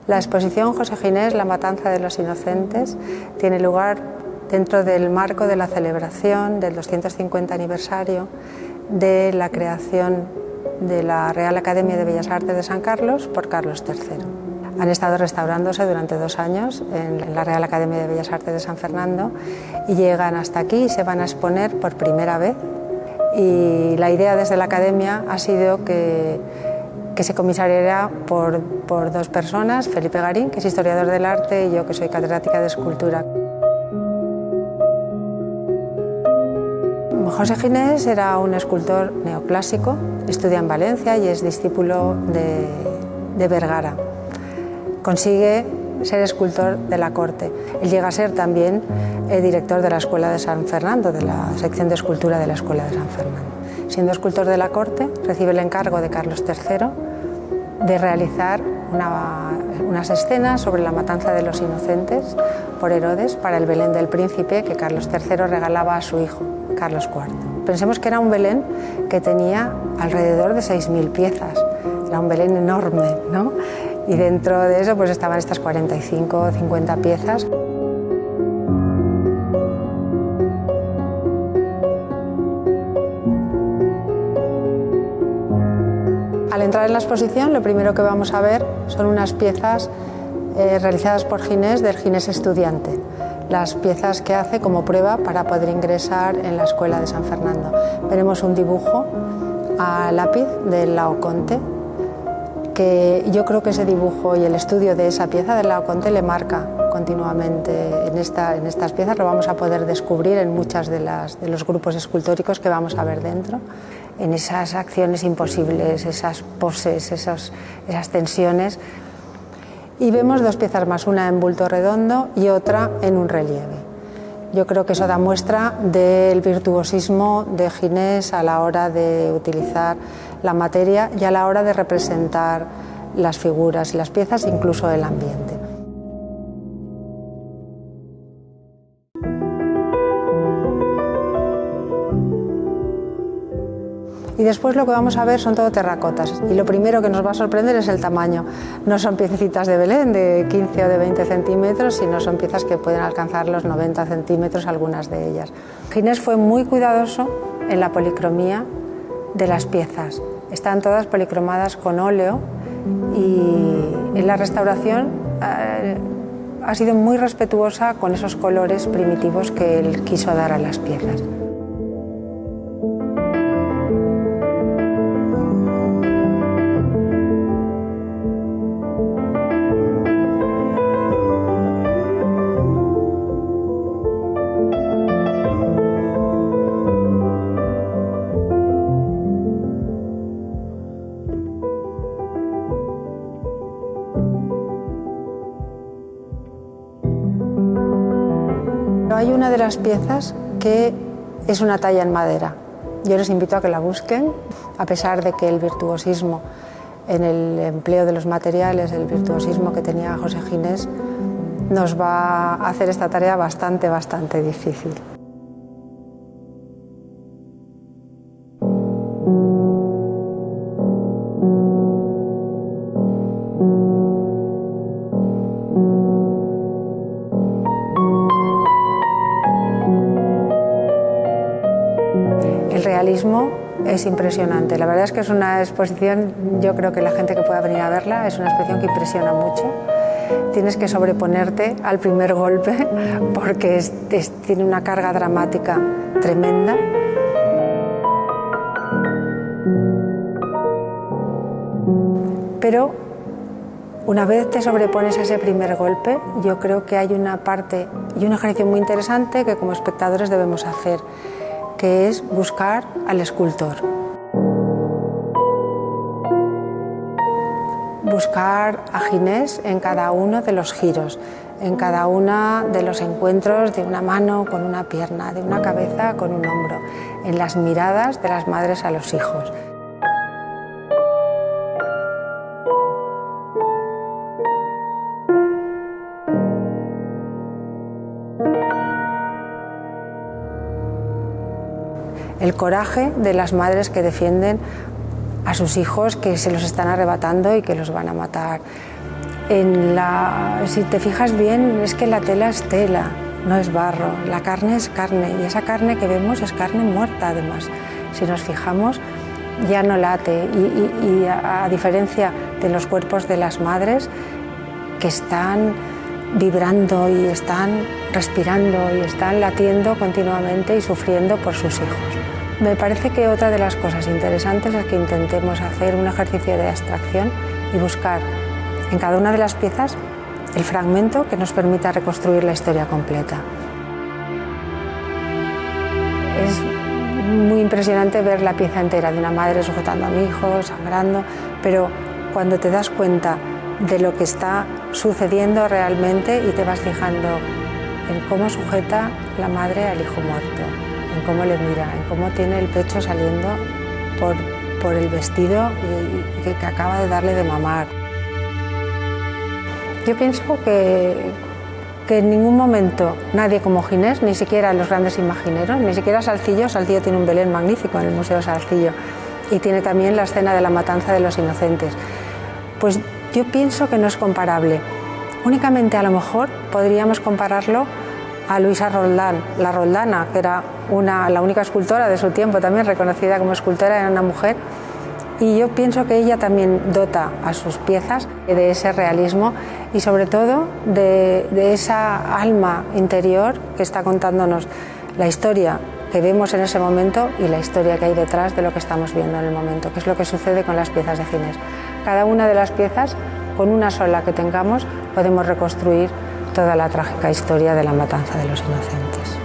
La exposición José Ginés, La matanza de los inocentes, tiene lugar dentro del marco de la celebración del 250 aniversario de la creación de la Real Academia de Bellas Artes de San Carlos por Carlos III. Han estado restaurándose durante 2 años en la Real Academia de Bellas Artes de San Fernando y llegan hasta aquí y se van a exponer por primera vez. Y la idea desde la Academia ha sido que se comisariara por 2 personas, Felipe Garín, que es historiador del arte, y yo, que soy catedrática de escultura. José Ginés era un escultor neoclásico, estudia en Valencia y es discípulo de Vergara. Consigue ser escultor de la corte. Él llega a ser también director de la Escuela de San Fernando, de la sección de escultura de la Escuela de San Fernando. Siendo escultor de la corte, recibe el encargo de Carlos III de realizar unas escenas sobre la matanza de los inocentes por Herodes para el Belén del Príncipe que Carlos III regalaba a su hijo, Carlos IV. Pensemos que era un Belén que tenía alrededor de 6.000 piezas, era un Belén enorme, ¿no? Y dentro de eso pues estaban estas 45 o 50 piezas. Al entrar en la exposición, lo primero que vamos a ver son unas piezas realizadas por Ginés, del Ginés estudiante, las piezas que hace como prueba para poder ingresar en la Escuela de San Fernando. Veremos un dibujo a lápiz del Laoconte, que yo creo que ese dibujo y el estudio de esa pieza del Laoconte le marca continuamente. En estas piezas lo vamos a poder descubrir en muchos de los grupos escultóricos que vamos a ver dentro, en esas acciones imposibles, esas poses, esas tensiones. Y vemos 2 piezas más, una en bulto redondo y otra en un relieve. Yo creo que eso da muestra del virtuosismo de Ginés a la hora de utilizar la materia y a la hora de representar las figuras y las piezas, incluso el ambiente. Y después lo que vamos a ver son todo terracotas, y lo primero que nos va a sorprender es el tamaño. No son piececitas de Belén de 15 o de 20 centímetros, sino son piezas que pueden alcanzar los 90 centímetros, algunas de ellas. Ginés fue muy cuidadoso en la policromía de las piezas. Están todas policromadas con óleo, y en la restauración ha sido muy respetuosa con esos colores primitivos que él quiso dar a las piezas. Hay una de las piezas que es una talla en madera. Yo les invito a que la busquen, a pesar de que el virtuosismo en el empleo de los materiales, el virtuosismo que tenía José Ginés, nos va a hacer esta tarea bastante difícil. El realismo es impresionante. La verdad es que es una exposición, yo creo que la gente que pueda venir a verla, es una exposición que impresiona mucho. Tienes que sobreponerte al primer golpe porque tiene una carga dramática tremenda. Pero una vez te sobrepones a ese primer golpe, yo creo que hay una parte y un ejercicio muy interesante que como espectadores debemos hacer, que es buscar al escultor. Buscar a Ginés en cada uno de los giros, en cada uno de los encuentros de una mano con una pierna, de una cabeza con un hombro, en las miradas de las madres a los hijos. El coraje de las madres que defienden a sus hijos, que se los están arrebatando y que los van a matar. Si te fijas bien, es que la tela es tela, no es barro, la carne es carne, y esa carne que vemos es carne muerta además. Si nos fijamos, ya no late, y a diferencia de los cuerpos de las madres que están vibrando y están respirando y están latiendo continuamente y sufriendo por sus hijos. Me parece que otra de las cosas interesantes es que intentemos hacer un ejercicio de abstracción y buscar en cada una de las piezas el fragmento que nos permita reconstruir la historia completa. Es muy impresionante ver la pieza entera de una madre sujetando a un hijo, sangrando, pero cuando te das cuenta de lo que está sucediendo realmente y te vas fijando en cómo sujeta la madre al hijo muerto, en cómo le mira, en cómo tiene el pecho saliendo por el vestido que acaba de darle de mamar. Yo pienso que en ningún momento nadie como Ginés, ni siquiera los grandes imagineros, ni siquiera Salcillo tiene un Belén magnífico en el Museo Salcillo y tiene también la escena de la matanza de los inocentes. Pues yo pienso que no es comparable. Únicamente a lo mejor podríamos compararlo a Luisa Roldán, la Roldana, que era la única escultora de su tiempo, también reconocida como escultora, era una mujer. Y yo pienso que ella también dota a sus piezas de ese realismo y sobre todo de esa alma interior que está contándonos la historia que vemos en ese momento y la historia que hay detrás de lo que estamos viendo en el momento, que es lo que sucede con las piezas de Ginés. Cada una de las piezas, con una sola que tengamos, podemos reconstruir toda la trágica historia de la matanza de los inocentes.